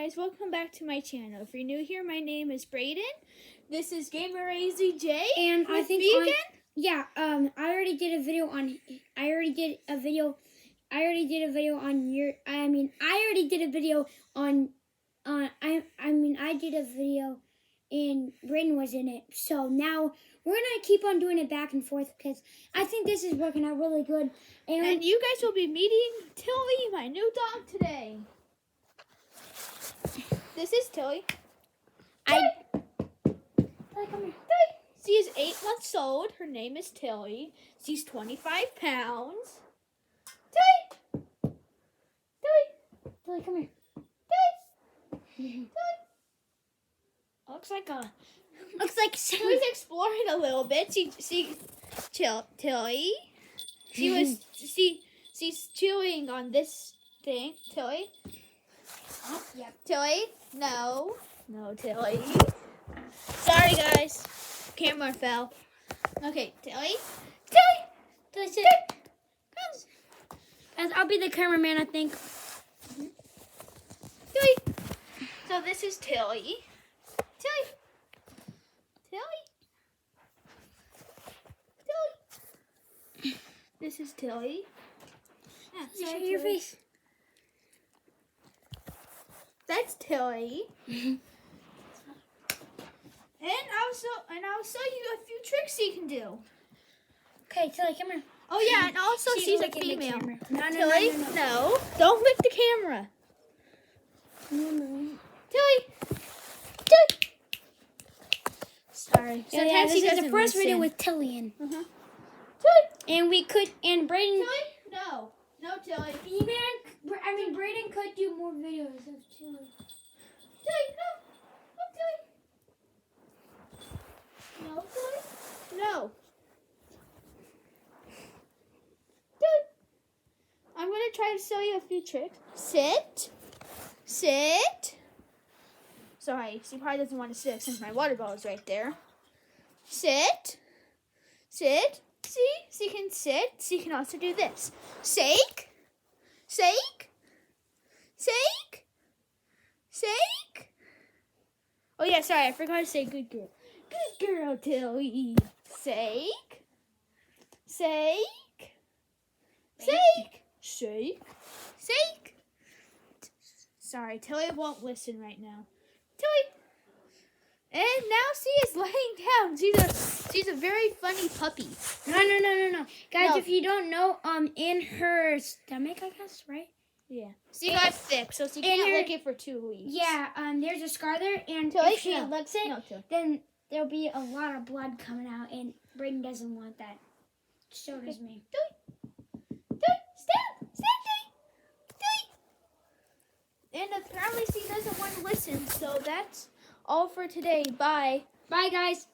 guys, welcome back to my channel. If you're new here, my name is Brayden. This is GamerAZJ. And I think Vegan. I already did a video on and Brayden was in it. So now we're gonna keep on doing it back and forth because I think this is working out really good. And you guys will be meeting Tilly, my new dog, today. This is Tilly. Tilly, come here. She is 8 months old. Her name is Tilly. She's 25 pounds. Tilly! Tilly, come here. Tilly! Looks like Tilly's exploring a little bit. Tilly. She's chewing on this thing. Tilly. Yep. Tilly. No, Tilly. Sorry, guys. Camera fell. Okay, Tilly. Tilly, sit. Guys, I'll be the cameraman, I think. Tilly. So this is Tilly. This is Tilly. Show your face. That's Tilly. And I'll show you a few tricks you can do. Okay, Tilly, come here. Oh yeah, and also she's a female. No, Tilly, no. Don't lick the camera. No. Tilly. Sorry. So yeah, this is the first video with Tilly in. Tilly. And Brayden. Tilly? No, Tilly. Brayden could do more videos of Tilly. Tilly, no, Tilly. No. Tilly. I'm gonna try to show you a few tricks. Sit. Sorry, she probably doesn't want to sit since my water bottle is right there. Sit. See, she can sit. She can also do this. Shake. Oh yeah, sorry, I forgot to say good girl. Good girl, Tilly. Shake. Sorry, Tilly won't listen right now. Tilly. And now she is laying down. She's a very funny puppy. No. Guys, if you don't know, in her stomach, I guess, right? Yeah. She got sick, so she can't lick it for 2 weeks. Yeah, there's a scar there, and Tilly, if she licks it, then there'll be a lot of blood coming out, and Brayden doesn't want that. So does me. Tilly, and apparently she doesn't want to listen, so that's all for today. Bye. Bye, guys.